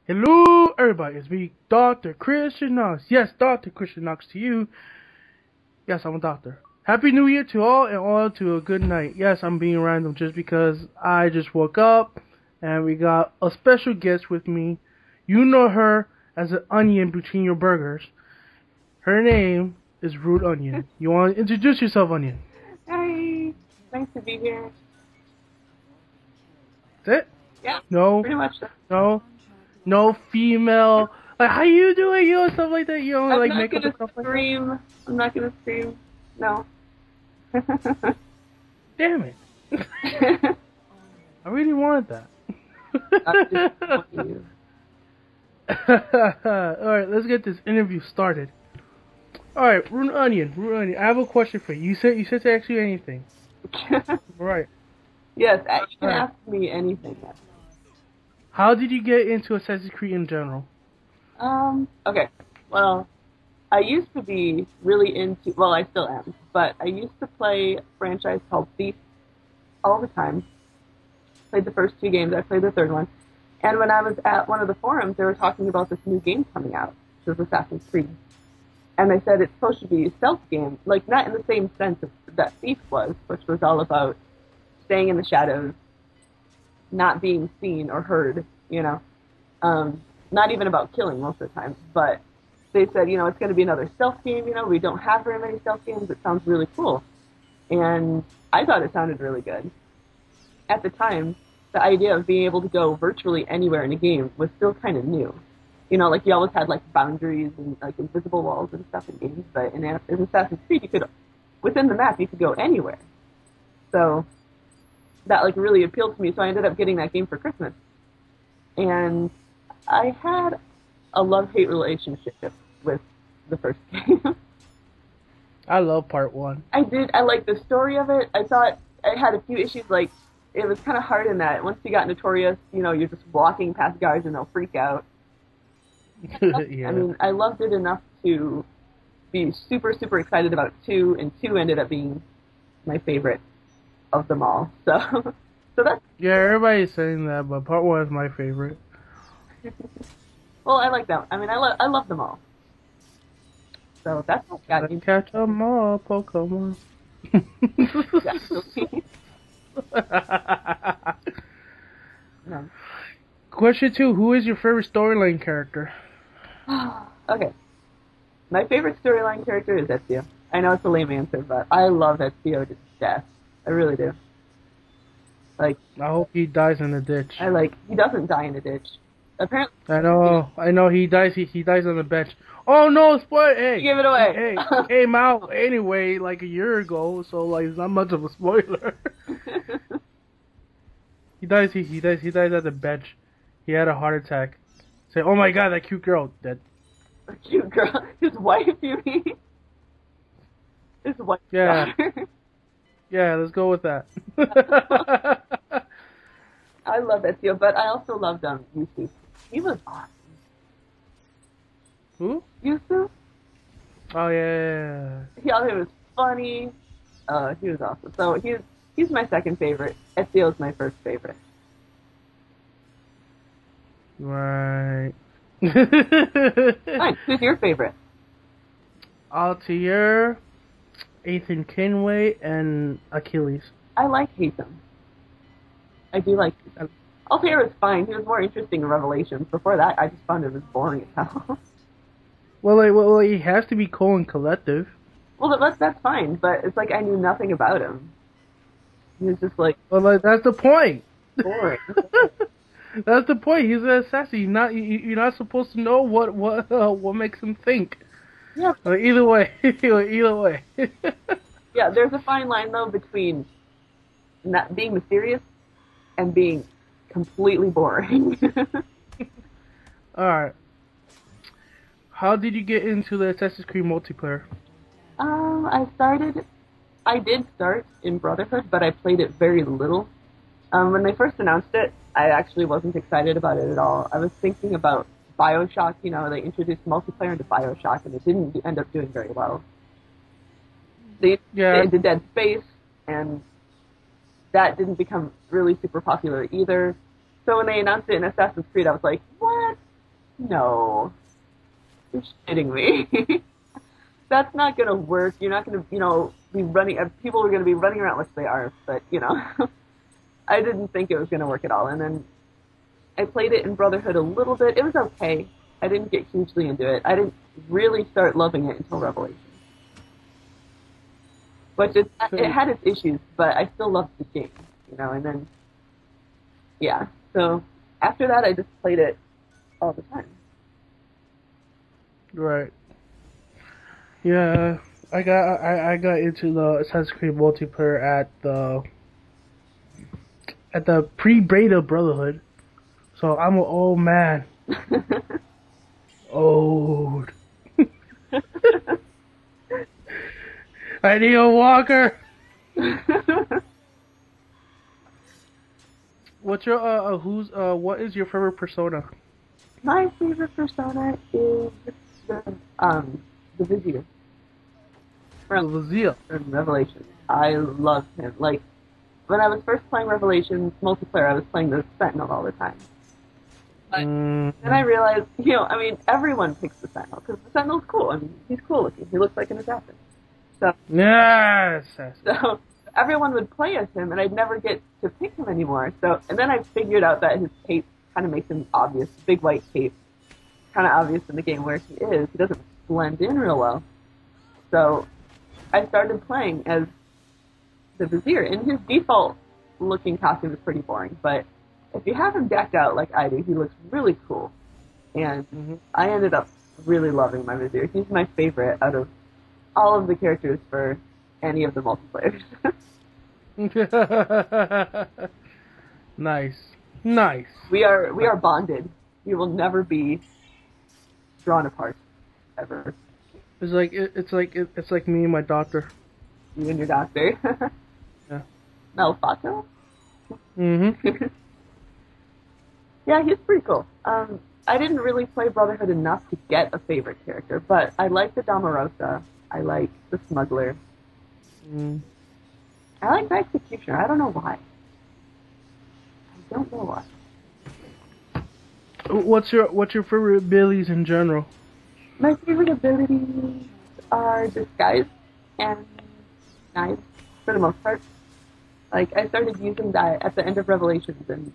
Hello, everybody. It's me, Dr.KristianNox. Yes, Dr.KristianNox to you. Yes, I'm a doctor. Happy New Year to all, and all to a good night. Yes, I'm being random just because I just woke up, and we got a special guest with me. You know her as an onion between your burgers. Her name is RudeOnion. You want to introduce yourself, Onion? Hi. Nice to be here. That's it? Yeah. No. Pretty much. No female. Like, how you doing? You know, stuff like that. You know, I'm like not makeup gonna and stuff scream. like that. I'm not gonna scream. No. Damn it. I really wanted that. Alright, let's get this interview started. Alright, RudeOnion, I have a question for you. You said to ask you anything. Right. Yes, you can ask me anything. Yes. How did you get into Assassin's Creed in general? Okay. Well, I used to be really into, well, I still am, but I used to play a franchise called Thief all the time. Played the first 2 games, I played the 3rd one. And when I was at one of the forums, they were talking about this new game coming out, which was Assassin's Creed. And they said it's supposed to be a stealth game, like not in the same sense that Thief was, which was all about staying in the shadows, not being seen or heard, you know. Not even about killing most of the time, but they said, you know, it's going to be another stealth game, you know, we don't have very many stealth games, it sounds really cool. And I thought it sounded really good. At the time, the idea of being able to go virtually anywhere in a game was still kind of new. You know, like you always had like boundaries and like invisible walls and stuff in games, but in Assassin's Creed, you could, within the map, you could go anywhere. So that like really appealed to me, so I ended up getting that game for Christmas. And I had a love-hate relationship with the first game. I love part 1. I did. I liked the story of it. I thought I had a few issues, like it was kind of hard in that once you got notorious, you know, you're just walking past guards and they'll freak out. Yeah. I mean, I loved it enough to be super, super excited about 2, and 2 ended up being my favorite of them all. So that's... Yeah, everybody's saying that, but part 1 is my favorite. Well, I like that. I mean, I love them all. So that's what got me. Catch 'em all, Pokemon. No. Question 2, who is your favorite storyline character? Okay. My favorite storyline character is Ezio. I know it's a lame answer, but I love Ezio to death. I really do. Like, I hope he dies in a ditch. He doesn't die in a ditch. Apparently. I know, he dies on the bench. Oh no, spoiler! Hey, give it away. Hey, came out anyway, like a year ago, so like it's not much of a spoiler. He dies at the bench. He had a heart attack. Say, oh my god, that cute girl dead. A cute girl, his wife, you mean? His wife. Yeah. Yeah, let's go with that. I love Ezio, but I also loved Yusu. He was awesome. Who? Yusu? Oh yeah. He was funny. He was awesome. So he's my second favorite. Ezio's my first favorite. Right. Nice. Who's your favorite? Altair, Ethan Kenway, and Achilles. I like Haytham. I do like Haytham. Altair was fine. He was more interesting in Revelations. Before that, I just found it was boring as hell. Well, he has to be cool and collective. Well, that's fine, but it's like I knew nothing about him. He was just like... Well, like, that's the point. Boring. That's the point. He's an assassin. You're not supposed to know what makes him think. Yeah. Either way. Either way. Yeah, there's a fine line, though, between not being mysterious and being completely boring. Alright. How did you get into the Assassin's Creed multiplayer? I did start in Brotherhood, but I played it very little. When they first announced it, I actually wasn't excited about it at all. I was thinking about BioShock, they introduced multiplayer into BioShock, and it didn't end up doing very well. They did Dead Space, and that didn't become really super popular either. So when they announced it in Assassin's Creed, I was like, what? No. You're shitting me. That's not going to work. You're not going to, be running, people are going to be running around, which they are, but, I didn't think it was going to work at all. And then I played it in Brotherhood a little bit. It was okay. I didn't get hugely into it. I didn't really start loving it until Revelation. But it had its issues, but I still loved the game, and then, yeah. So after that, I just played it all the time. Right. Yeah, I got into the Assassin's Creed multiplayer at the pre-beta Brotherhood. So I'm an old man. Old. I need a walker. What is your favorite persona? My favorite persona is the Vizier. The Vizier. From Revelation. I love him. Like, when I was first playing Revelations multiplayer, I was playing the Sentinel all the time. But then I realized, everyone picks the Sentinel, because the Sentinel's cool. He's cool looking. He looks like an assassin. So, yes. So everyone would play as him, and I'd never get to pick him anymore. So, and then I figured out that his cape kind of makes him obvious. Big white cape, kind of obvious in the game where he is. He doesn't blend in real well. So I started playing as the Vizier, and his default looking costume is pretty boring. But if you have him decked out like I do, he looks really cool. And I ended up really loving my Vizier. He's my favorite out of all of the characters for any of the multiplayers. Nice. We are bonded. We will never be drawn apart, ever. It's like me and my doctor. You and your doctor. Yeah. Malfato? Mm-hmm. Yeah, he's pretty cool. I didn't really play Brotherhood enough to get a favorite character, but I like the Damarosa. I like the Smuggler. I like the Executioner. I don't know why. What's your favorite abilities in general? My favorite abilities are Disguise and Knives, for the most part. Like, I started using that at the end of Revelations, and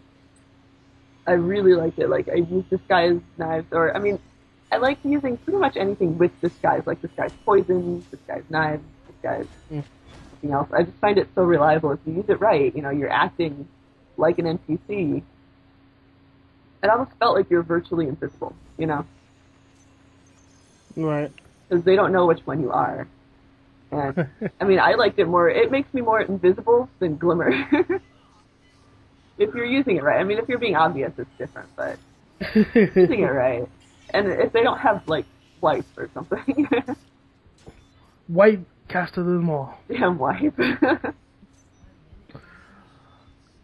I really liked it. Like, I use Disguise, Knives, or, I like using pretty much anything with Disguise, like Disguise Poison, Disguise Knives, Disguise anything else. I just find it so reliable. If you use it right, you're acting like an NPC. It almost felt like you're virtually invisible, Right. Because they don't know which one you are. And, I liked it more. It makes me more invisible than Glimmer. If you're using it right. If you're being obvious, it's different, but using it right. And if they don't have, like, wipes or something. Wipe casted them all. Damn wipe.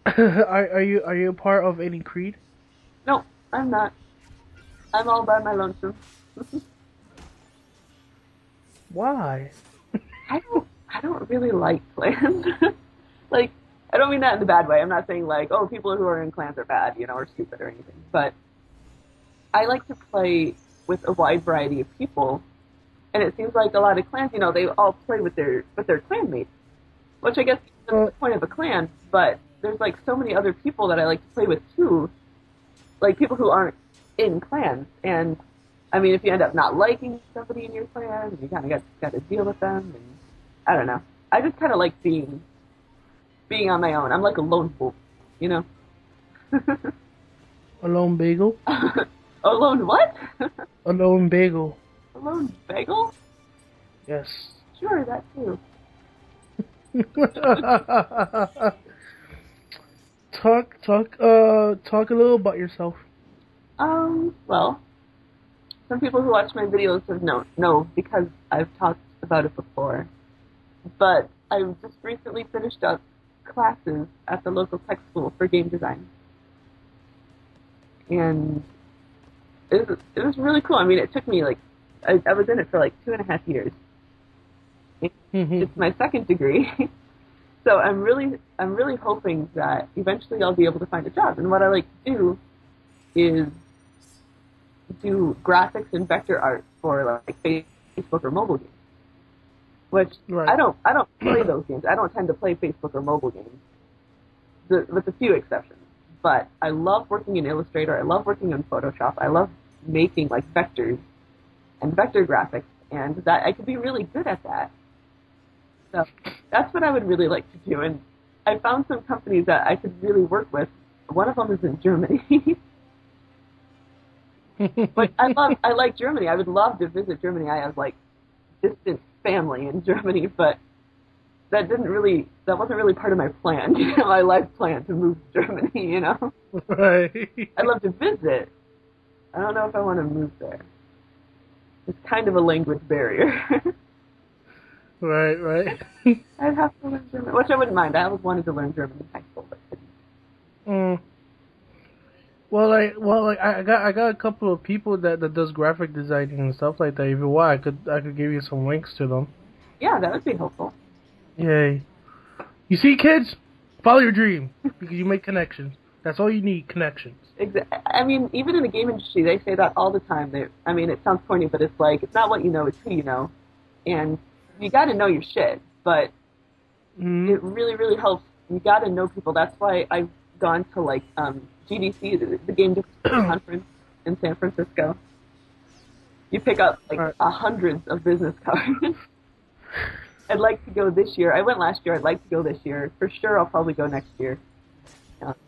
Are you a part of any creed? No, I'm not. I'm all by my lonesome. Why? I don't really like clans. Like, I don't mean that in a bad way. I'm not saying, like, oh, people who are in clans are bad, or stupid or anything. But I like to play with a wide variety of people, and it seems like a lot of clans, they all play with their clanmates, which I guess is the point of a clan. But there's like so many other people that I like to play with too, like people who aren't in clans. And if you end up not liking somebody in your clan, you kind of got to deal with them. And I don't know. I just kind of like being on my own. I'm like a lone wolf, A lone bagel? A lone what? A lone bagel. A lone bagel? Yes. Sure, that too. Talk a little about yourself. Well, some people who watch my videos have know because I've talked about it before. But I just recently finished up classes at the local tech school for game design. And it was really cool. I mean, it took me I was in it for 2.5 years. It's my second degree. So I'm really hoping that eventually I'll be able to find a job. And what I like to do is do graphics and vector art for Facebook or mobile games. Which right. I don't play those games. I don't tend to play Facebook or mobile games, with a few exceptions. But I love working in Illustrator. I love working in Photoshop. I love making vectors and vector graphics, and that I could be really good at that. So that's what I would really like to do. And I found some companies that I could really work with. One of them is in Germany. But I like Germany. I would love to visit Germany. I have distant family in Germany, but that wasn't really part of my plan, my life plan to move to Germany, Right. I'd love to visit. I don't know if I want to move there. It's kind of a language barrier. Right. I'd have to learn German, which I wouldn't mind. I always wanted to learn German in high school, but couldn't. Well, I got a couple of people that does graphic designing and stuff like that. If you want, I could give you some links to them. Yeah, that would be helpful. Yay! You see, kids, follow your dream because you make connections. That's all you need, connections. Exactly. I mean, even in the game industry, they say that all the time. I mean, it sounds corny, but it's it's not what you know, it's who you know, and you got to know your shit. But it really, really helps. You got to know people. That's why I've gone to GDC, the Game Development Conference in San Francisco. You pick up hundreds of business cards. I'd like to go this year. I went last year. I'd like to go this year. For sure, I'll probably go next year.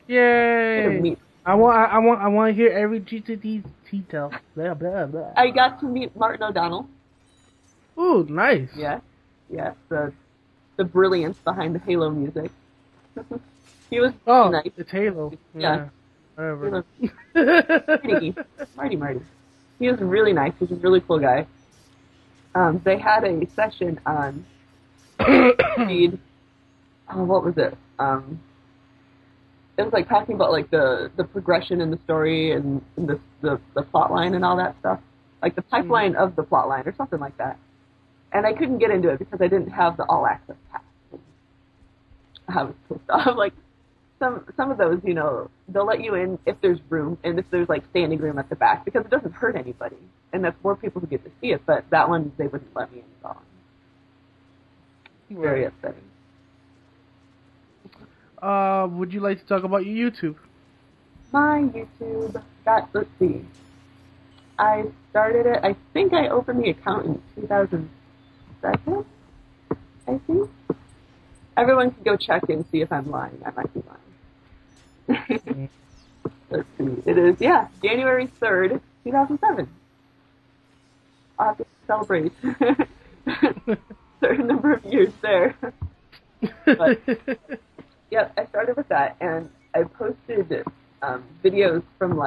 Yay! I want to hear every GTD detail. Blah blah blah. I got to meet Martin O'Donnell. Ooh, nice. Yeah. The brilliance behind the Halo music. He was nice. It's Halo. Yeah. Whatever. Marty. He was really nice. He's a really cool guy. They had a session on what was it? It was talking about the progression in the story and the plot line and all that stuff. The pipeline of the plot line or something like that. And I couldn't get into it because I didn't have the all access pass. I was pissed off. Some of those, they'll let you in if there's room and if there's standing room at the back because it doesn't hurt anybody and that's more people who get to see it. But that one they wouldn't let me in at all. Very upsetting. Would you like to talk about your YouTube? My YouTube. Let's see. I started it. I think I opened the account in 2007. I think. Everyone can go check and see if I'm lying. I might be lying. Let's see. It is, January 3rd, 2007. I'll have to celebrate. Certain number of years there. But, I started with that, and I posted videos from,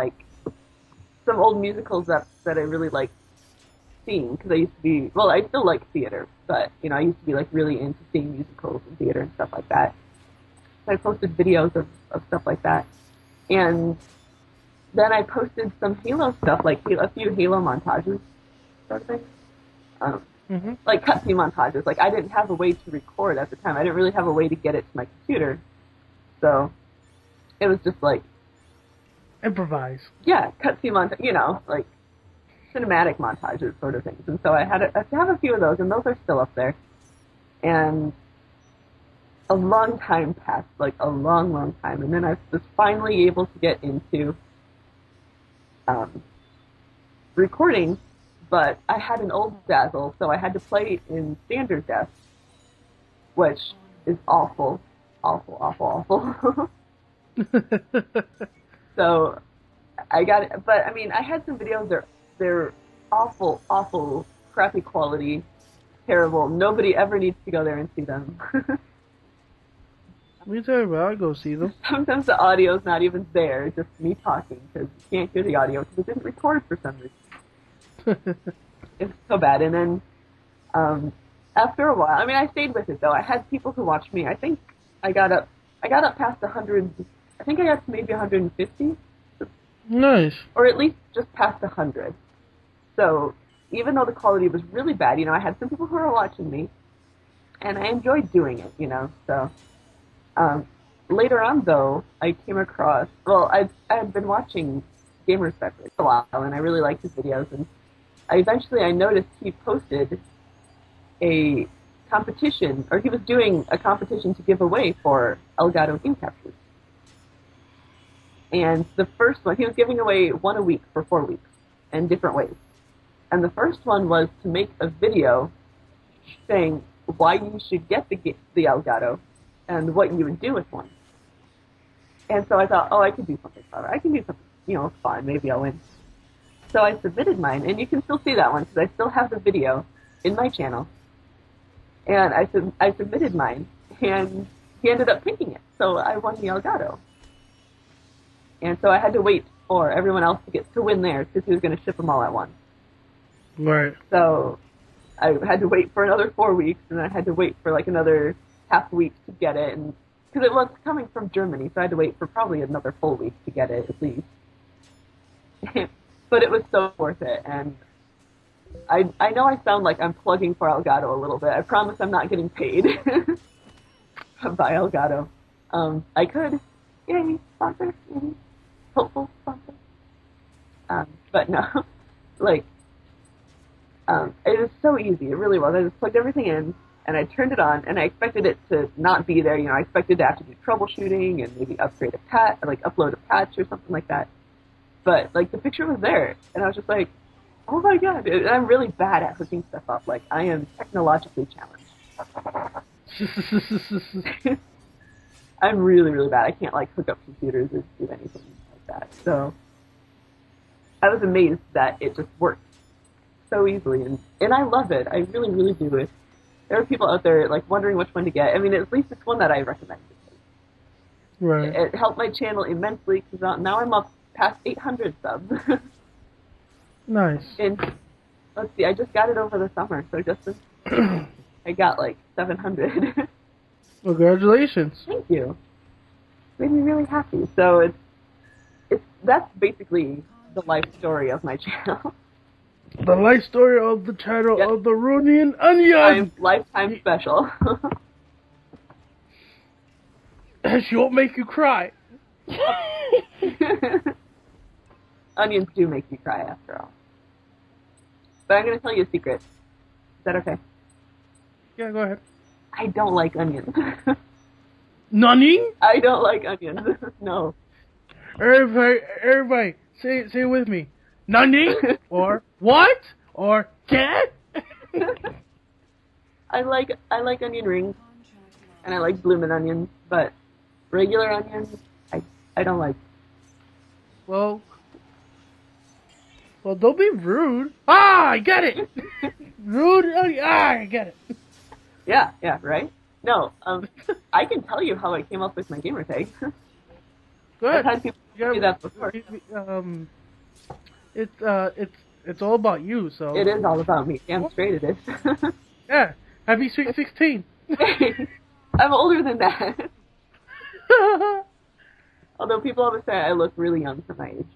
some old musicals that I really liked seeing, because I used to be, I still like theater, but, I used to be, really into seeing musicals and theater and stuff like that. So I posted videos of stuff like that. And then I posted some Halo stuff, a few Halo montages, sort of thing. Cutscene montages. I didn't have a way to record at the time. I didn't really have a way to get it to my computer. So it was just improvise. Yeah, cutscene montage, cinematic montages sort of things. And so I have a few of those, and those are still up there. And a long time passed, a long, long time. And then I was finally able to get into recording, but I had an old Dazzle, so I had to play in standard def, which is awful. Awful. So I got it, but I mean, I had some videos, they're awful, crappy quality, terrible. Nobody ever needs to go there and see them. Me too, bro. I'll go see them. Sometimes the audio's not even there, it's just me talking, because you can't hear the audio because it didn't record for some reason. It's so bad. And then after a while, I mean, I stayed with it though. I had people who watched me. I think I got up past 100. I think I got to maybe 150. Nice. Or at least just past 100. So even though the quality was really bad, you know, I had some people who were watching me, and I enjoyed doing it, you know. So later on, though, I came across. Well, I had been watching Gamers Beverage for a while, and I really liked his videos, and I noticed he posted a competition, or he was doing a competition to give away for Elgato game captures. And the first one, he was giving away one a week for 4 weeks in different ways. And the first one was to make a video saying why you should get the Elgato and what you would do with one. And so I thought, oh, I could do something clever. I can do something, you know, fun. Maybe I'll win. So I submitted mine, and you can still see that one because I still have the video in my channel. And I submitted mine, and he ended up picking it. So I won the Elgato. And so I had to wait for everyone else to win theirs because he was going to ship them all at once. Right. So I had to wait for another 4 weeks, and I had to wait for like another half week to get it, and because it was coming from Germany, so I had to wait for probably another full week to get it at least. But it was so worth it, and I know I sound like I'm plugging for Elgato a little bit. I promise I'm not getting paid by Elgato. I could. Yay, sponsor. Yay. Hopeful sponsor. But no, like, it was so easy. It really was. I just plugged everything in, and I turned it on, and I expected it to not be there. You know, I expected to have to do troubleshooting and maybe upgrade a patch, like upload a patch or something like that. But, like, the picture was there, and I was just like, oh my god. And I'm really bad at hooking stuff up. Like, I am technologically challenged. I'm really, really bad. I can't, like, hook up computers or do anything like that. So I was amazed that it just worked so easily. And I love it. I really, really do it. There are people out there, like, wondering which one to get. I mean, at least it's one that I recommend. Right. It helped my channel immensely, because now I'm up past 800 subs. Nice. And, let's see, I just got it over the summer, so I got, like, 700. Well, congratulations. Thank you. Made me really happy. So that's basically the life story of my channel. The life story of the channel of the RudeOnion. I'm lifetime special. She won't make you cry. Onions do make me cry, after all. But I'm going to tell you a secret. Is that okay? Yeah, go ahead. I don't like onions. Nani? I don't like onions. No. Everybody, say it with me. Nani? Or what? Or get? I like onion rings, and I like bloomin' onions, but regular onions, I don't like. Well, don't be rude. Ah, I get it. Rude. I get it. Yeah, right? No, I can tell you how I came up with my gamer tag. Go ahead. I've had people do that before. It's all about you, so. It is all about me. Damn straight it is. Yeah. Happy Sweet 16. I'm older than that. Although people always say I look really young for my age.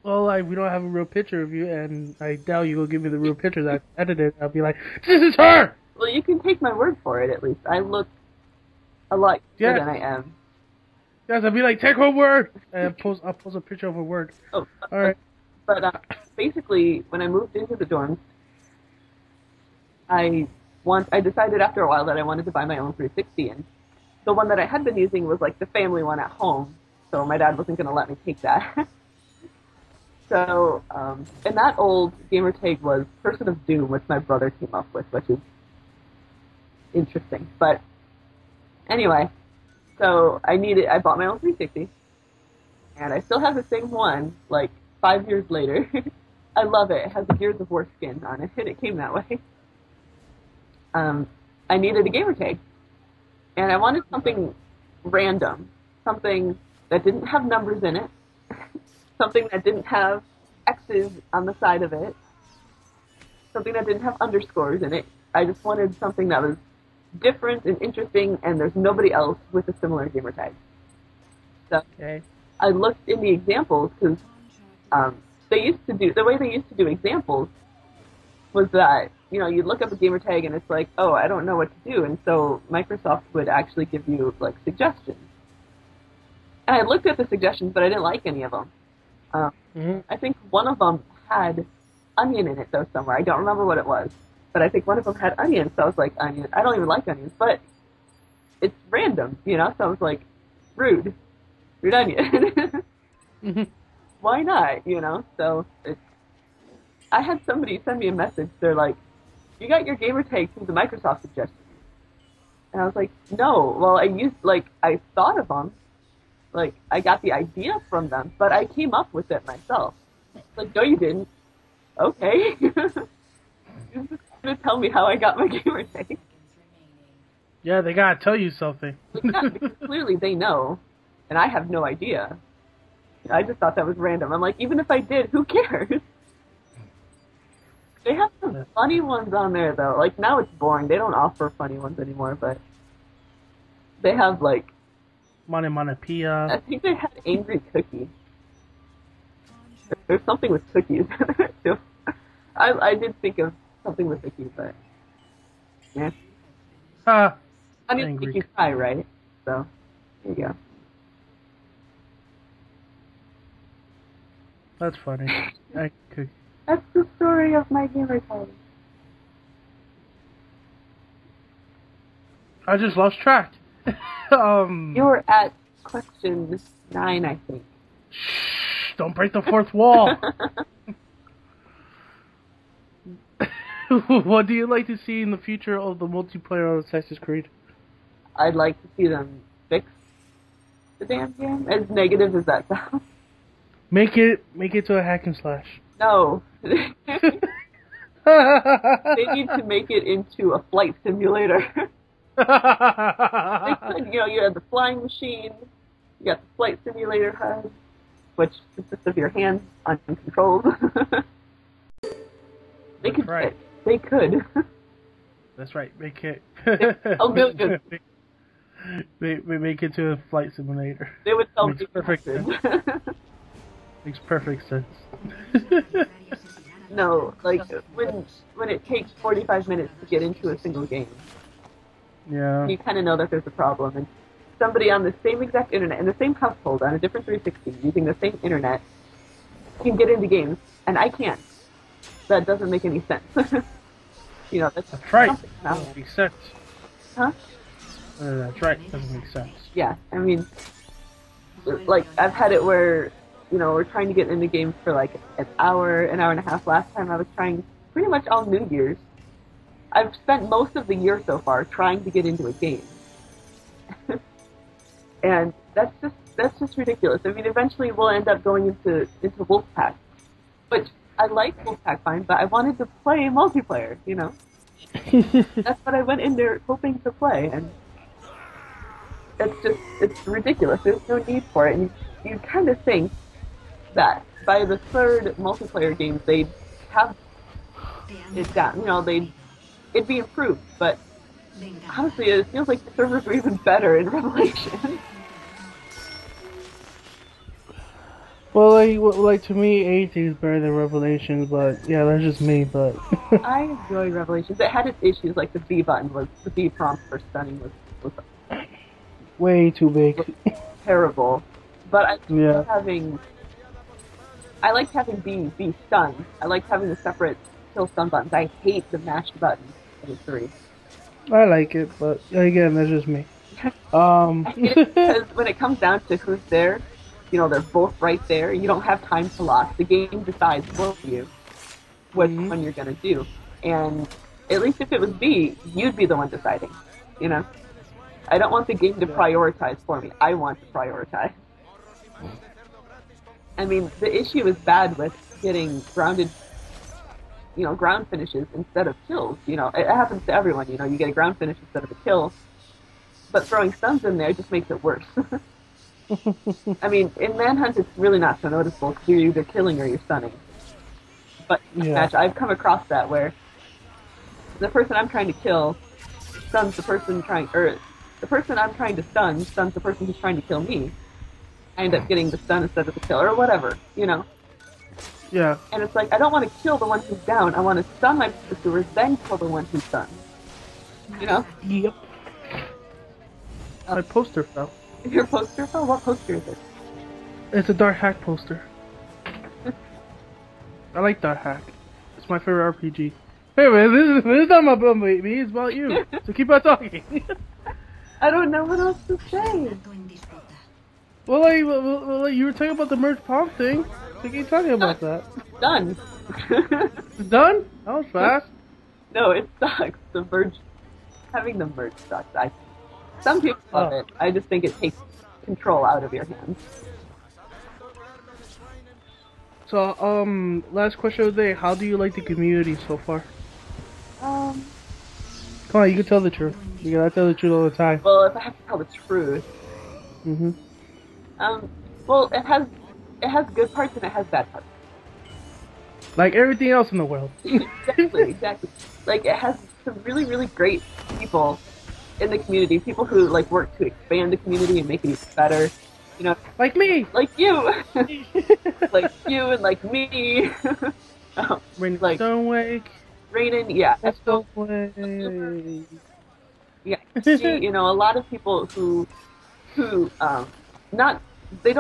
Well, we don't have a real picture of you, and I doubt you will give me the real picture that I edited. I'll be like, this is her! Well, you can take my word for it, at least. I look a lot younger than I am. Yes, I'll be like, take her word! And I'll post a picture of her word. Oh, alright. But basically, when I moved into the dorms, I decided after a while that I wanted to buy my own 360, and the one that I had been using was like the family one at home, so my dad wasn't going to let me take that. So, and that old gamer tag was Person of Doom, which my brother came up with, which is interesting. But anyway, so I bought my own 360, and I still have the same one, like 5 years later. I love it. It has the Gears of War skin on it, and it came that way. I needed a gamer tag, And I wanted something random, something that didn't have numbers in it, something that didn't have X's on the side of it, something that didn't have underscores in it. I just wanted something that was different and interesting, and there's nobody else with a similar gamer tag. So I looked in the examples because the way they used to do examples was that, you know, you'd look up a gamer tag and it's like, oh, I don't know what to do, and so Microsoft would actually give you like suggestions. And I looked at the suggestions, but I didn't like any of them. I think one of them had onion in it though somewhere. I don't remember what it was, but I think one of them had onion. So I was like, onion. I don't even like onions, but it's random, you know. So I was like, RudeOnion. Why not, you know? So I had somebody send me a message. They're like, you got your gamer tag through the Microsoft suggestions. And I was like, no. Well, I thought of them. Like, I got the idea from them, but I came up with it myself. Like, no, you didn't. Okay. You're just going to tell me how I got my gamer tag. Yeah, they got to tell you something. Yeah, because clearly they know, and I have no idea. I just thought that was random. I'm like, even if I did, who cares? They have some funny ones on there, though. Like, now it's boring. They don't offer funny ones anymore, but they have, like... Pia. I think they had Angry Cookie. There's something with cookies in there, too. I did think of something with cookies, but... Yeah. I didn't think you try, right? So, there you go. That's funny. That's the story of my gamer tag. I just lost track. You were at question 9, I think. Shh! Don't break the fourth wall. What do you like to see in the future of the multiplayer of Assassin's Creed? I'd like to see them fix the damn game. As negative as that sounds. Make it to a hack and slash. No. They need to make it into a flight simulator. They could, you know, you have the flying machine, you got the flight simulator HUD, which consists of your hands on controls. They could. Right. They could. That's right. Make it. Oh, good. Make it to a flight simulator. They would tell Makes perfect sense. Makes perfect sense. No, like when it takes 45 minutes to get into a single game. Yeah. You kind of know that there's a problem, and somebody on the same exact internet, in the same household, on a different 360, using the same internet, can get into games, and I can't. That doesn't make any sense. You know, that's right. Doesn't make sense. Huh? That's right. Doesn't make sense. Yeah, I mean, like, I've had it where, you know, we're trying to get into games for like an hour and a half. Last time I was trying pretty much all New Year's. I've spent most of the year so far trying to get into a game. And that's just ridiculous. I mean, eventually we'll end up going into Wolfpack, which I like Wolfpack fine, but I wanted to play multiplayer, you know? That's what I went in there hoping to play, and it's ridiculous. There's no need for it, and you kind of think that by the third multiplayer game they'd have it down, you know, it'd be improved, but honestly it feels like the servers were even better in Revelation. Well, like to me, 18 is better than Revelations, but yeah, that's just me. But I enjoy Revelations. It had its issues, like the B prompt for stunning was way too big, was terrible. But I liked having B stun. I liked having the separate kill stun buttons. I hate the mashed buttons in the 3. I like it, but again, that's just me. Because when it comes down to who's there, you know, they're both right there. You don't have time to lock. The game decides for you which one you're going to do. And at least if it was B, you'd be the one deciding, you know? I don't want the game to prioritize for me. I want to prioritize. I mean, the issue is bad with getting ground finishes instead of kills. You know, it happens to everyone. You know, you get a ground finish instead of a kill. but throwing stuns in there just makes it worse. I mean, in Manhunt, it's really not so noticeable because you're either killing or you're stunning. But in match, I've come across that where the person I'm trying to kill stuns the person the person I'm trying to stun stuns the person who's trying to kill me. I end up getting the stun instead of the kill, or whatever, you know? Yeah. And it's like, I don't want to kill the one who's down, I want to stun my pursuers, then kill the one who's stunned. You know? Yep. My poster fell. Your poster fell? What poster is it? It's a Dark Hack poster. I like Dark Hack. It's my favorite RPG. Anyway, this is not about me, it's about you. So keep on talking. I don't know what else to say. Well, like, you were talking about the merge pomp thing. So keep talking about that. Done. It's done? That was fast. No, it sucks. Having the merge sucks. Some people love it. I just think it takes control out of your hands. So, last question of the day. How do you like the community so far? Come on, you can tell the truth. You gotta tell the truth all the time. Well, if I have to tell the truth. Well, it has good parts and it has bad parts. Like everything else in the world. Exactly. Like, it has some really, really great people in the community. People who, like, work to expand the community and make it even better. You know? Like me! Like you! Like you and like me. Rain like Stonewake. Rainin, yeah. Stonewake. Yeah. You know, a lot of people who they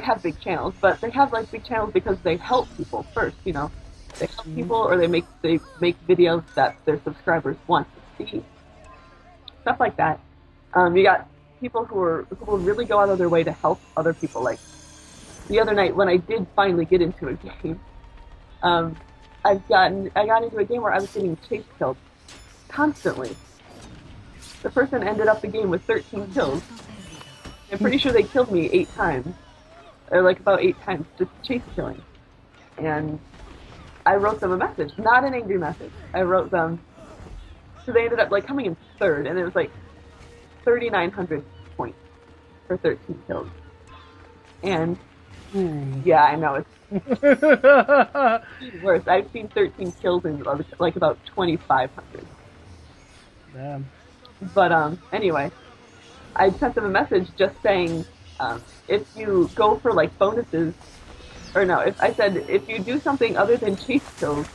have big channels, but they have like big channels because they help people first, you know. They help people, or they make videos that their subscribers want to see. Stuff like that. You got people who will really go out of their way to help other people. Like the other night when I did finally get into a game, I got into a game where I was getting chase killed constantly. The person ended up the game with 13 kills. I'm pretty sure they killed me 8 times, or like about 8 times, just chase killing. And I wrote them a message, not an angry message. I wrote them, so they ended up like coming in 3rd, and it was like 3,900 points for 13 kills. And yeah, I know it's worse. I've seen 13 kills in like about 2,500. Damn. But anyway, I sent them a message just saying, if you go for like bonuses, or no, if you do something other than chase kills,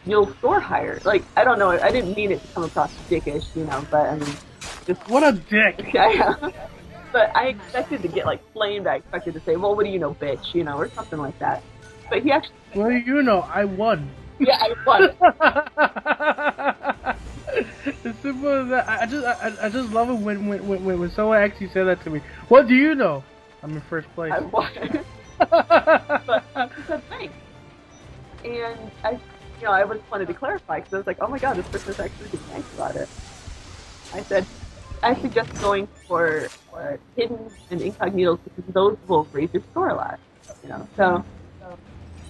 you'll score higher. Like, I don't know, I didn't mean it to come across dickish, you know, but I mean, just what a dick. Yeah. But I expected to get like flamed. I expected to say, well, what do you know, bitch, you know, or something like that. But he actually. What do you know? I won. Yeah, I won. As simple as that. I just love it when someone actually said that to me. What do you know? I'm in first place. I won. But he said thanks, and I just wanted to clarify because I was like, oh my god, this person's actually being nice about it. I said, I suggest going for hidden and incognitos because those will raise your score a lot, you know. So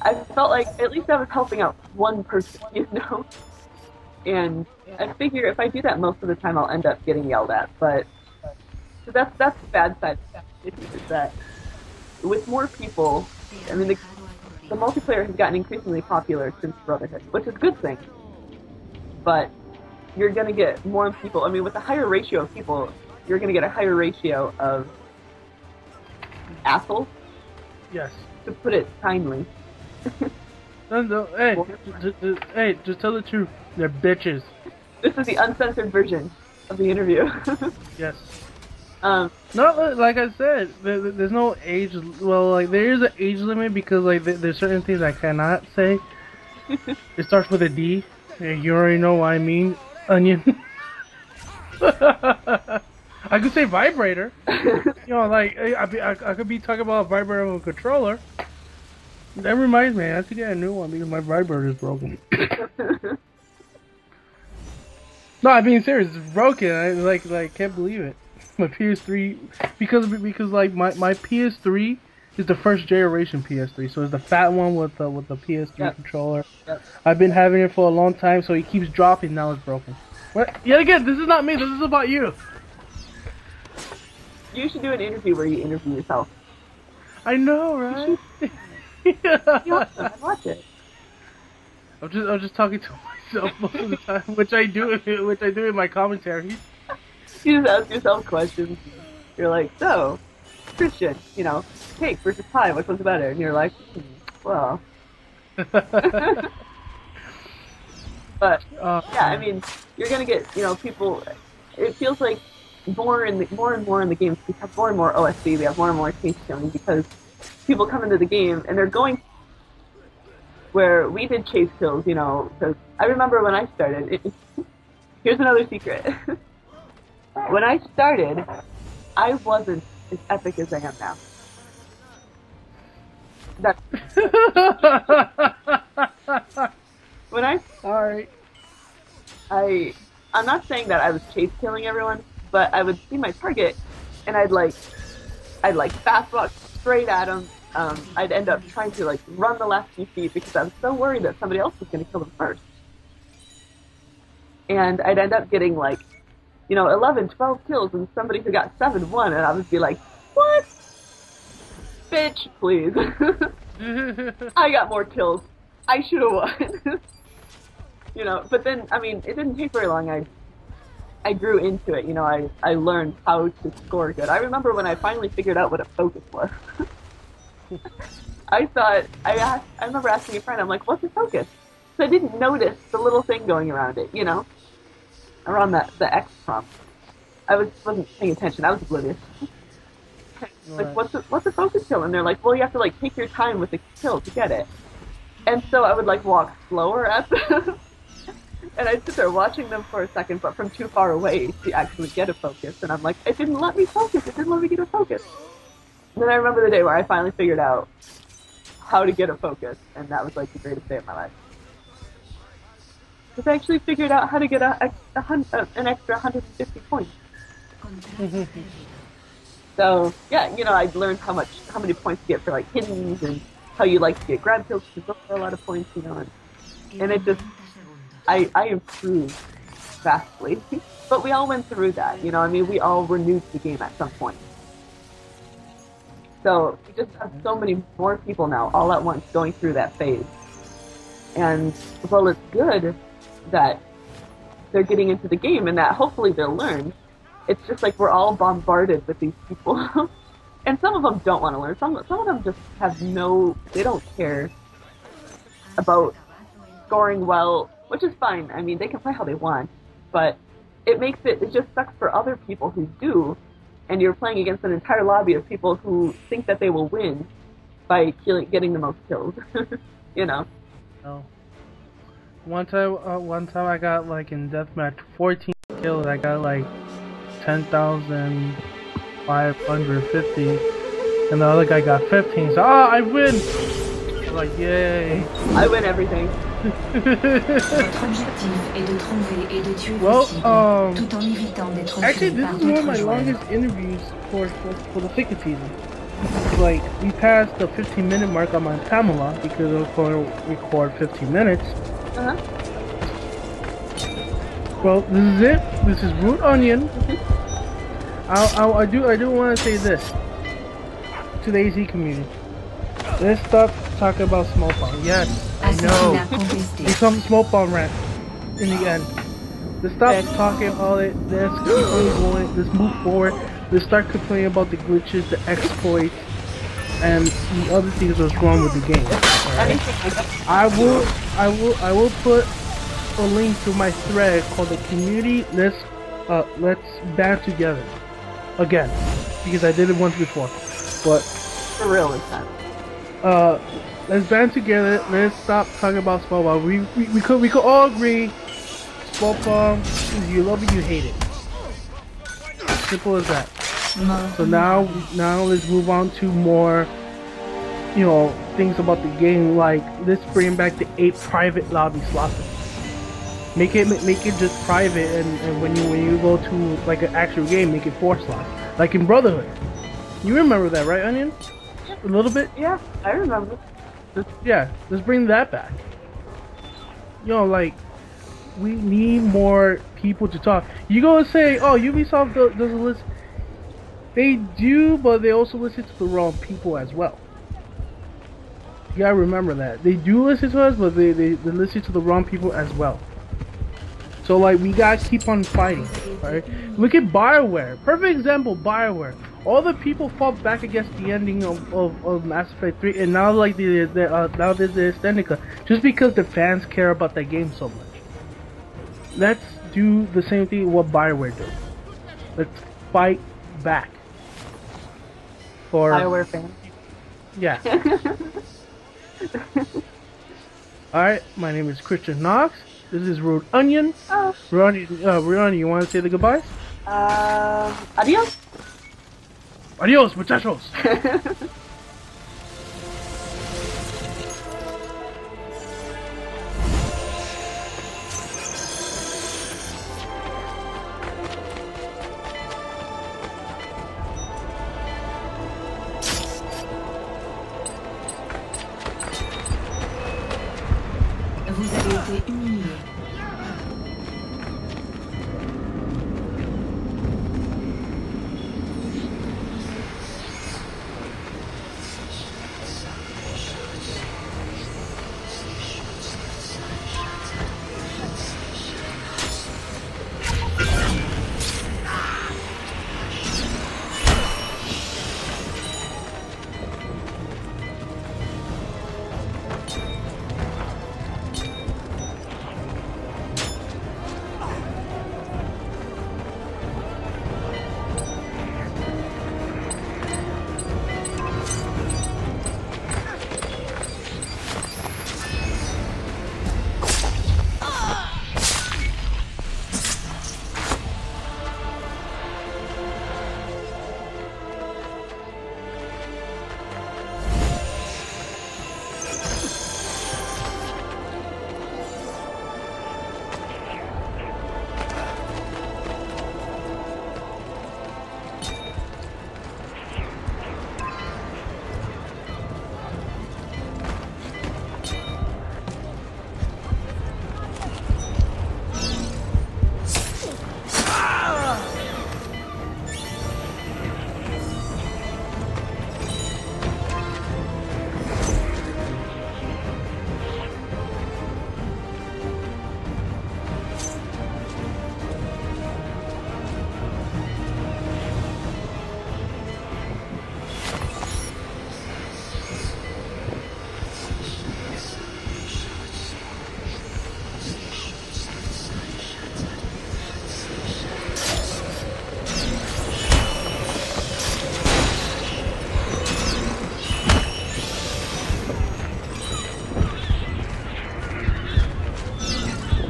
I felt like at least I was helping out one person, you know. And I figure if I do that most of the time, I'll end up getting yelled at. But so that's the bad side of it, is that with more people, I mean, the multiplayer has gotten increasingly popular since Brotherhood, which is a good thing. But you're going to get more people. I mean, with a higher ratio of people, you're going to get a higher ratio of assholes. Yes. To put it kindly. No, hey, just tell the truth. They're bitches. This is the uncensored version of the interview. Yes. No, like I said, there's no age. Well, like there is an age limit because like there's certain things I cannot say. It starts with a D. You already know what I mean. Onion. I could say vibrator. You know, like I could be talking about a vibrator with a controller. That reminds me, I have to get a new one because my vibrator is broken. No, I'm being serious. It's broken. I can't believe it. My PS3, because like my PS3 is the first generation PS3, so it's the fat one with the PS3 controller. Yep. I've been having it for a long time, so it keeps dropping. Now it's broken. What? Yeah, again, this is not me. This is about you. You should do an interview where you interview yourself. I know, right? I'd watch it. I'm just talking to myself most of the time, which I do in my commentary. You just ask yourself questions. You're like, so, Christian, you know, cake versus pie, which one's better? And you're like, well. But yeah, I mean, you're gonna get, you know, people. It feels like more and more in the games, we have more and more OSB, we have more and more chase killing because people come into the game and they're going where we did chase kills, you know, because I remember when I started, here's another secret. When I started, I wasn't as epic as I am now. When I Alright. I'm not saying that I was chase killing everyone, but I would see my target and I'd fast walk straight at them. I'd end up trying to like run the last few feet because I was so worried that somebody else was going to kill them first. And I'd end up getting like, you know, 11, 12 kills and somebody who got 7 won, and I would be like, what? Bitch, please. I got more kills. I should have won. You know, but then, I mean, it didn't take very long. I grew into it, you know, I learned how to score good. I remember when I finally figured out what a focus was. I remember asking a friend, I'm like, what's a focus? So I didn't notice the little thing going around it, you know, around the X prompt. I wasn't paying attention, I was oblivious. Like, what's a focus kill? And they're like, well, you have to like take your time with the kill to get it. And so I would like walk slower at them. And I'd sit there watching them for a second, but from too far away to actually get a focus. And I'm like, it didn't let me focus. It didn't let me get a focus. And then I remember the day where I finally figured out how to get a focus, and that was like the greatest day of my life. Because I actually figured out how to get an extra 150 points. So yeah, you know, I learned how many points to get for like hiddens and how you like to get grab kills because those are a lot of points, you know. And it just, I improved vastly. But we all went through that, you know. I mean, we all were new to the game at some point. So we just have so many more people now, all at once, going through that phase. And well, it's good that they're getting into the game and that hopefully they'll learn. It's just like we're all bombarded with these people. And some of them don't want to learn. Some of them just have they don't care about scoring well, which is fine. I mean, they can play how they want, but it just sucks for other people who do, and you're playing against an entire lobby of people who think that they will win by getting the most kills. You know. Oh. One time I got like in deathmatch 14 kills. I got like 10,550, and the other guy got 15. So I win. I'm like, yay! I win everything. Well, actually, this is one of my longest interviews for the second season. Like, we passed the 15-minute mark on my Pamela because I was going to record 15 minutes. Well, this is it. This is RudeOnion. I do want to say this to the AZ community. Let's stop talking about smoke bomb. Yes, I know. Become smoke bomb rant in the end. Let's stop talking all it. Let's keep on going. Let's move forward. Let's start complaining about the glitches, the exploits, and the other things that's wrong with the game. Right? I will put a link to my thread called the community. Let's band together again, because I did it once before, but for real this time. Let's band together. Let's stop talking about smoke bomb. We could all agree smoke bomb is you love it, you hate it. Simple as that. So now let's move on to more, you know, things about the game. Like, let's bring back the 8 private lobby slots. Make it just private, and when you go to like an actual game, make it 4 slots, like in Brotherhood. You remember that, right, Onion? A little bit. Yeah, I remember. Yeah, let's bring that back. You know, like, we need more people to talk. You go and say, oh, Ubisoft doesn't listen. They do, but they also listen to the wrong people as well. You gotta remember that. They do listen to us, but they listen to the wrong people as well. So like, we gotta keep on fighting, right? Look at BioWare. Perfect example, BioWare. All the people fought back against the ending of Mass Effect 3, and now like now there's the extended cut, just because the fans care about that game so much. Let's do the same thing what BioWare did. Let's fight back. For BioWare fans. Yeah. Alright, my name is KristianNox. This is RudeOnion. Oh. RudeOnion, you want to say the goodbyes? Adios. Adios, muchachos. Vous avez été humilié.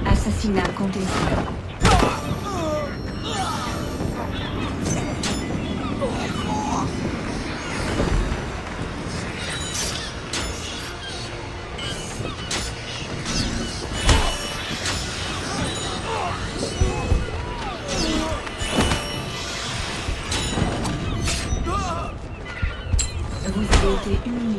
Assassinat contesté. Vous avez été humilié.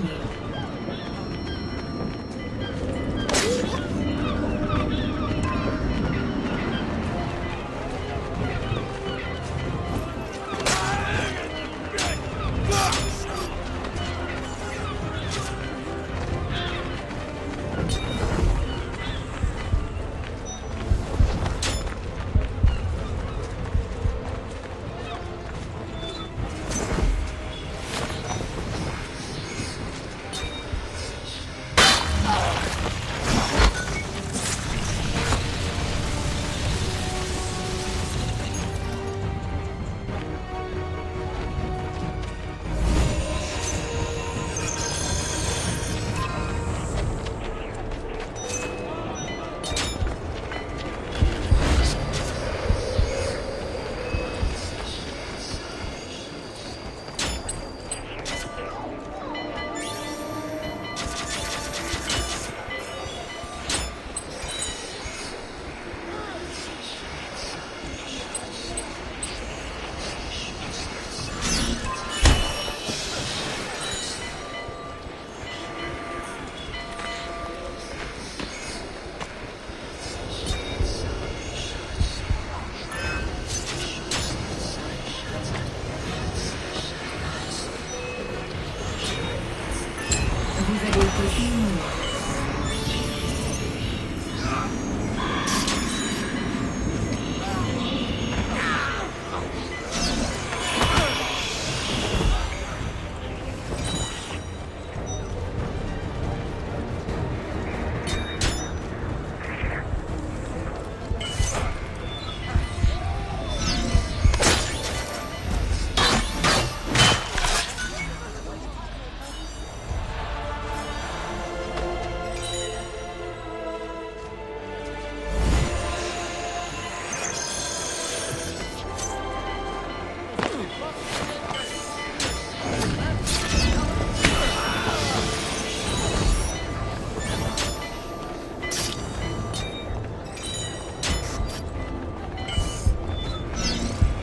été éliminé.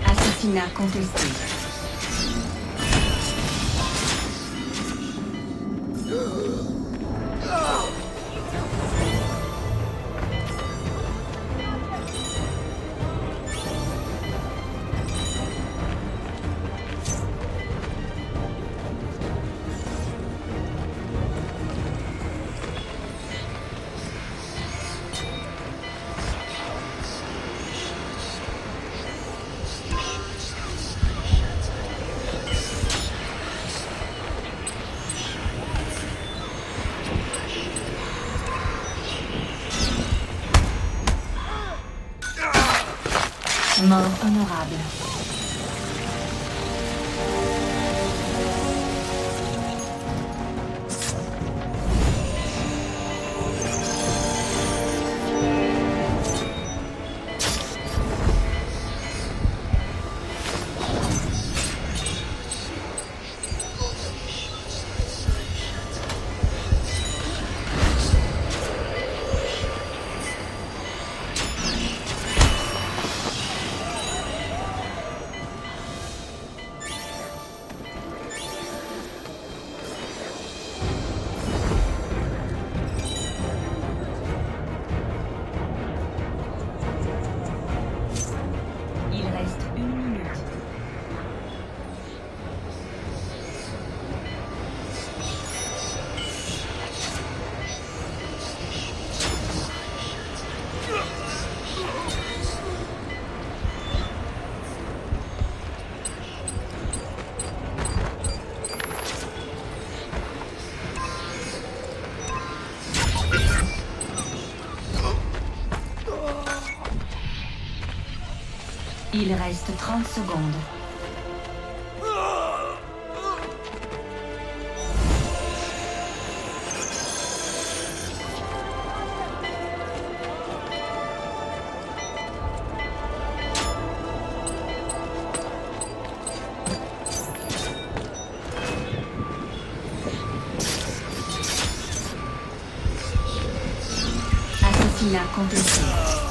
Assassinat contesté. Mort honorable. Il reste 30 secondes. Assassinat contesté.